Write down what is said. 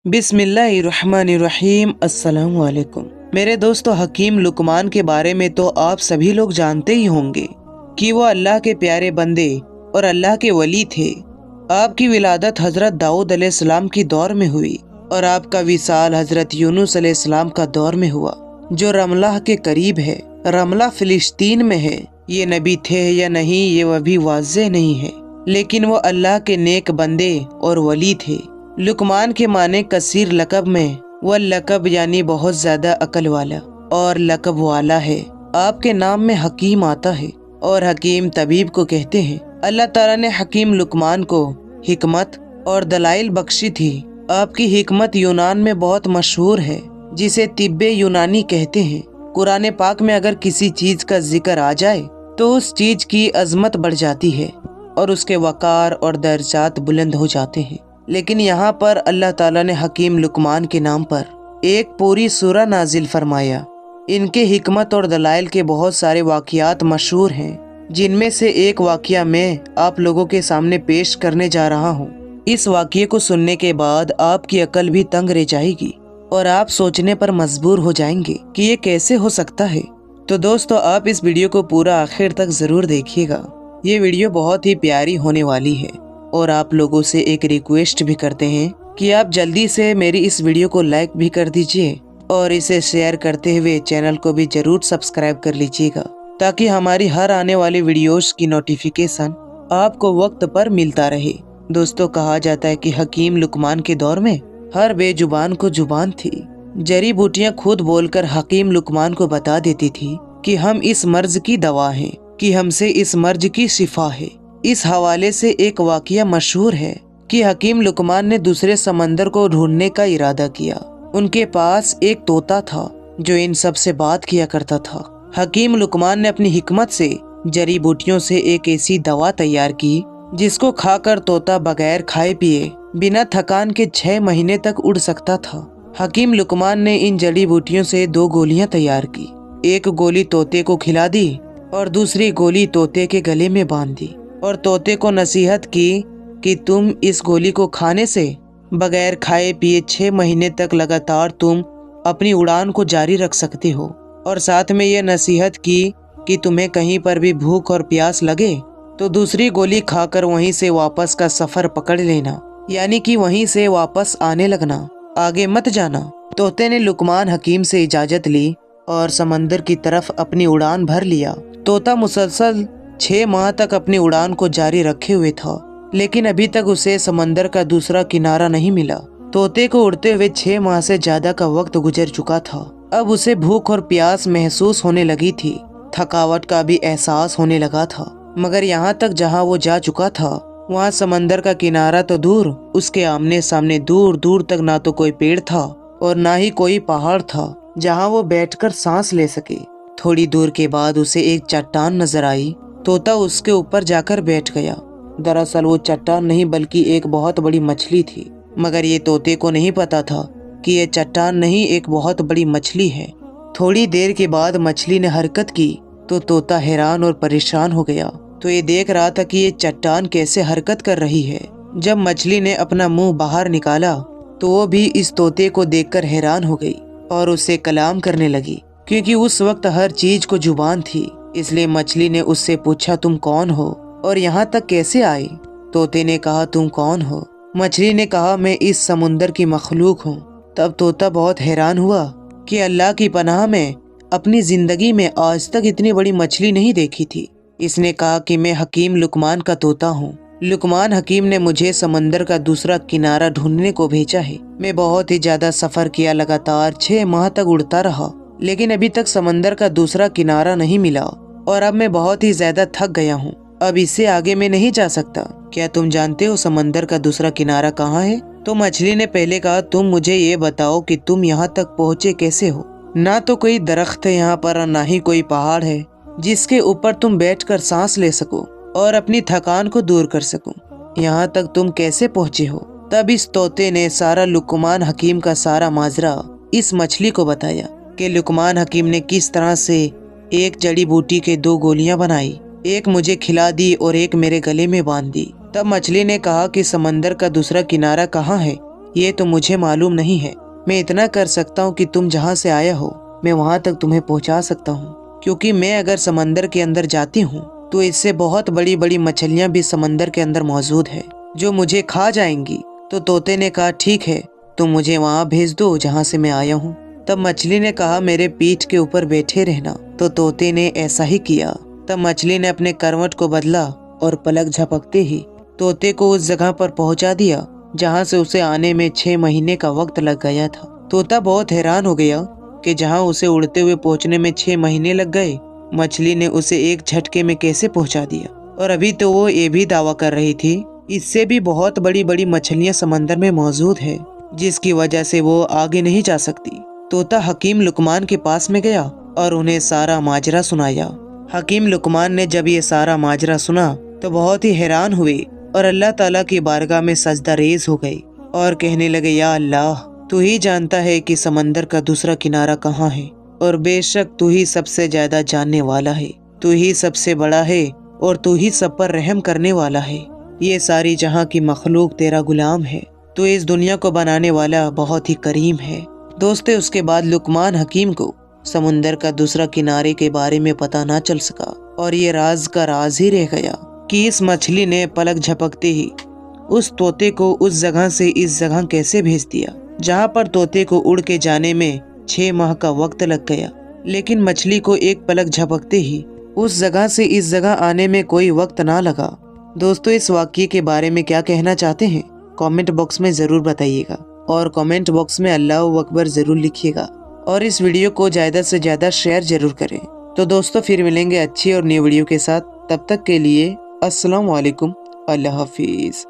बिस्मिल्लाहिर्रहमानिर्रहीम। अस्सलाम वालेकुम। मेरे दोस्तों, हकीम लुकमान के बारे में तो आप सभी लोग जानते ही होंगे कि वो अल्लाह के प्यारे बंदे और अल्लाह के वली थे। आपकी विलादत हज़रत दाऊद अलैहिस्सलाम की दौर में हुई और आपका विसाल हज़रत यूनुस अलैहिस्सलाम का दौर में हुआ, जो रमला के करीब है। रमला फिलिस्तीन में है। ये नबी थे या नहीं ये अभी वाज़ेह नहीं है, लेकिन वो अल्लाह के नेक बंदे और वली थे। लुकमान के माने कसीर लकब में वह लकब यानी बहुत ज्यादा अकल वाला और लकब वाला है। आपके नाम में हकीम आता है और हकीम तबीब को कहते हैं। अल्लाह ताला ने हकीम लुकमान को हिकमत और दलाइल बख्शी थी। आपकी हिकमत यूनान में बहुत मशहूर है, जिसे तिब्बे यूनानी कहते हैं। कुरान पाक में अगर किसी चीज का जिक्र आ जाए तो उस चीज की अजमत बढ़ जाती है और उसके वकार और दर्जात बुलंद हो जाते हैं। लेकिन यहाँ पर अल्लाह ताला ने हकीम लुकमान के नाम पर एक पूरी सूरा नाजिल फरमाया। इनके हिकमत और दलाइल के बहुत सारे वाक़ियात मशहूर हैं, जिनमें से एक वाक़िया मैं आप लोगों के सामने पेश करने जा रहा हूँ। इस वाक़िए को सुनने के बाद आपकी अकल भी तंग रह जाएगी और आप सोचने पर मजबूर हो जाएंगे कि ये कैसे हो सकता है। तो दोस्तों, आप इस वीडियो को पूरा आखिर तक ज़रूर देखिएगा। ये वीडियो बहुत ही प्यारी होने वाली है और आप लोगों से एक रिक्वेस्ट भी करते हैं कि आप जल्दी से मेरी इस वीडियो को लाइक भी कर दीजिए और इसे शेयर करते हुए चैनल को भी जरूर सब्सक्राइब कर लीजिएगा, ताकि हमारी हर आने वाली वीडियोस की नोटिफिकेशन आपको वक्त पर मिलता रहे। दोस्तों, कहा जाता है कि हकीम लुकमान के दौर में हर बेजुबान को जुबान थी। जड़ी बूटियाँ खुद बोलकर हकीम लुकमान को बता देती थी कि हम इस मर्ज की दवा हैं, कि हमसे इस मर्ज की शिफा है। इस हवाले से एक वाक़िया मशहूर है कि हकीम लुकमान ने दूसरे समंदर को ढूंढने का इरादा किया। उनके पास एक तोता था जो इन सब से बात किया करता था। हकीम लुकमान ने अपनी हिकमत से जड़ी बूटियों से एक ऐसी दवा तैयार की जिसको खाकर तोता बगैर खाए पिए बिना थकान के 6 महीने तक उड़ सकता था। हकीम लुकमान ने इन जड़ी बूटियों से 2 गोलियां तैयार की। एक गोली तोते को खिला दी और दूसरी गोली तोते के गले में बांध दी और तोते को नसीहत की कि तुम इस गोली को खाने से बगैर खाए पिए 6 महीने तक लगातार तुम अपनी उड़ान को जारी रख सकते हो, और साथ में ये नसीहत की कि तुम्हें कहीं पर भी भूख और प्यास लगे तो दूसरी गोली खाकर वहीं से वापस का सफर पकड़ लेना, यानी कि वहीं से वापस आने लगना, आगे मत जाना। तोते ने लुकमान हकीम से इजाजत ली और समंदर की तरफ अपनी उड़ान भर लिया। तोता मुसलसल 6 माह तक अपनी उड़ान को जारी रखे हुए था, लेकिन अभी तक उसे समंदर का दूसरा किनारा नहीं मिला। तोते को उड़ते हुए 6 माह से ज्यादा का वक्त गुजर चुका था। अब उसे भूख और प्यास महसूस होने लगी थी, थकावट का भी एहसास होने लगा था। मगर यहाँ तक जहाँ वो जा चुका था वहाँ समंदर का किनारा तो दूर, उसके आमने सामने दूर दूर तक ना तो कोई पेड़ था और ना ही कोई पहाड़ था जहाँ वो बैठकर सांस ले सके। थोड़ी दूर के बाद उसे एक चट्टान नजर आई। तोता उसके ऊपर जाकर बैठ गया। दरअसल वो चट्टान नहीं बल्कि एक बहुत बड़ी मछली थी, मगर ये तोते को नहीं पता था कि ये चट्टान नहीं एक बहुत बड़ी मछली है। थोड़ी देर के बाद मछली ने हरकत की तो तोता हैरान और परेशान हो गया। तो ये देख रहा था कि ये चट्टान कैसे हरकत कर रही है। जब मछली ने अपना मुंह बाहर निकाला तो वो भी इस तोते को देखकर हैरान हो गई और उससे कलाम करने लगी। क्योंकि उस वक्त हर चीज को जुबान थी, इसलिए मछली ने उससे पूछा, तुम कौन हो और यहाँ तक कैसे आए? तोते ने कहा, तुम कौन हो? मछली ने कहा, मैं इस समुंदर की मखलूक हूँ। तब तोता बहुत हैरान हुआ कि अल्लाह की पनाह में अपनी जिंदगी में आज तक इतनी बड़ी मछली नहीं देखी थी। इसने कहा कि मैं हकीम लुकमान का तोता हूँ। लुकमान हकीम ने मुझे समंदर का दूसरा किनारा ढूंढने को भेजा है। मैं बहुत ही ज्यादा सफर किया, लगातार 6 माह तक उड़ता रहा, लेकिन अभी तक समंदर का दूसरा किनारा नहीं मिला और अब मैं बहुत ही ज्यादा थक गया हूँ। अब इससे आगे मैं नहीं जा सकता। क्या तुम जानते हो समंदर का दूसरा किनारा कहाँ है? तो मछली ने पहले कहा, तुम मुझे ये बताओ कि तुम यहाँ तक पहुँचे कैसे हो? ना तो कोई दरख्त है यहाँ पर और ना ही कोई पहाड़ है जिसके ऊपर तुम बैठकर सांस ले सको और अपनी थकान को दूर कर सको। यहाँ तक तुम कैसे पहुँचे हो? तब इस तोते ने सारा लुकमान हकीम का सारा माजरा इस मछली को बताया कि लुकमान हकीम ने किस तरह से एक जड़ी बूटी के 2 गोलियां बनाई, एक मुझे खिला दी और एक मेरे गले में बांध दी। तब मछली ने कहा कि समंदर का दूसरा किनारा कहाँ है ये तो मुझे मालूम नहीं है। मैं इतना कर सकता हूँ कि तुम जहाँ से आया हो मैं वहाँ तक तुम्हें पहुँचा सकता हूँ, क्योंकि मैं अगर समंदर के अंदर जाती हूँ तो इससे बहुत बड़ी बड़ी मछलियाँ भी समंदर के अंदर मौजूद है जो मुझे खा जाएंगी। तो तोते ने कहा ठीक है, तुम मुझे वहाँ भेज दो जहाँ से मैं आया हूँ। तब मछली ने कहा मेरे पीठ के ऊपर बैठे रहना। तो तोते ने ऐसा ही किया। तब मछली ने अपने करवट को बदला और पलक झपकते ही तोते को उस जगह पर पहुंचा दिया जहां से उसे आने में 6 महीने का वक्त लग गया था। तोता बहुत हैरान हो गया कि जहां उसे उड़ते हुए पहुंचने में 6 महीने लग गए, मछली ने उसे एक झटके में कैसे पहुंचा दिया। और अभी तो वो ये भी दावा कर रही थी इससे भी बहुत बड़ी बड़ी मछलियां समंदर में मौजूद है, जिसकी वजह से वो आगे नहीं जा सकती। तोता हकीम लुकमान के पास में गया और उन्हें सारा माजरा सुनाया। हकीम लुकमान ने जब ये सारा माजरा सुना तो बहुत ही हैरान हुए और अल्लाह ताला की बारगाह में सजदा रेज हो गए और कहने लगे, या अल्लाह, तू ही जानता है कि समंदर का दूसरा किनारा कहाँ है और बेशक तू ही सबसे ज्यादा जानने वाला है। तू ही सबसे बड़ा है और तू ही सब पर रहम करने वाला है। ये सारी जहाँ की मखलूक तेरा गुलाम है। तो इस दुनिया को बनाने वाला बहुत ही करीम है। दोस्तों, उसके बाद लुकमान हकीम को समुंदर का दूसरा किनारे के बारे में पता ना चल सका और ये राज का राज ही रह गया कि इस मछली ने पलक झपकते ही उस तोते को उस जगह से इस जगह कैसे भेज दिया जहाँ पर तोते को उड़ के जाने में 6 माह का वक्त लग गया, लेकिन मछली को एक पलक झपकते ही उस जगह से इस जगह आने में कोई वक्त ना लगा। दोस्तों, इस वाक़ये के बारे में क्या कहना चाहते हैं कमेंट बॉक्स में ज़रूर बताइएगा और कमेंट बॉक्स में अल्लाहु अकबर ज़रूर लिखिएगा और इस वीडियो को ज़्यादा से ज़्यादा शेयर ज़रूर करें। तो दोस्तों, फिर मिलेंगे अच्छी और नई वीडियो के साथ। तब तक के लिए अस्सलाम वालेकुम, अल्लाह हाफिज़।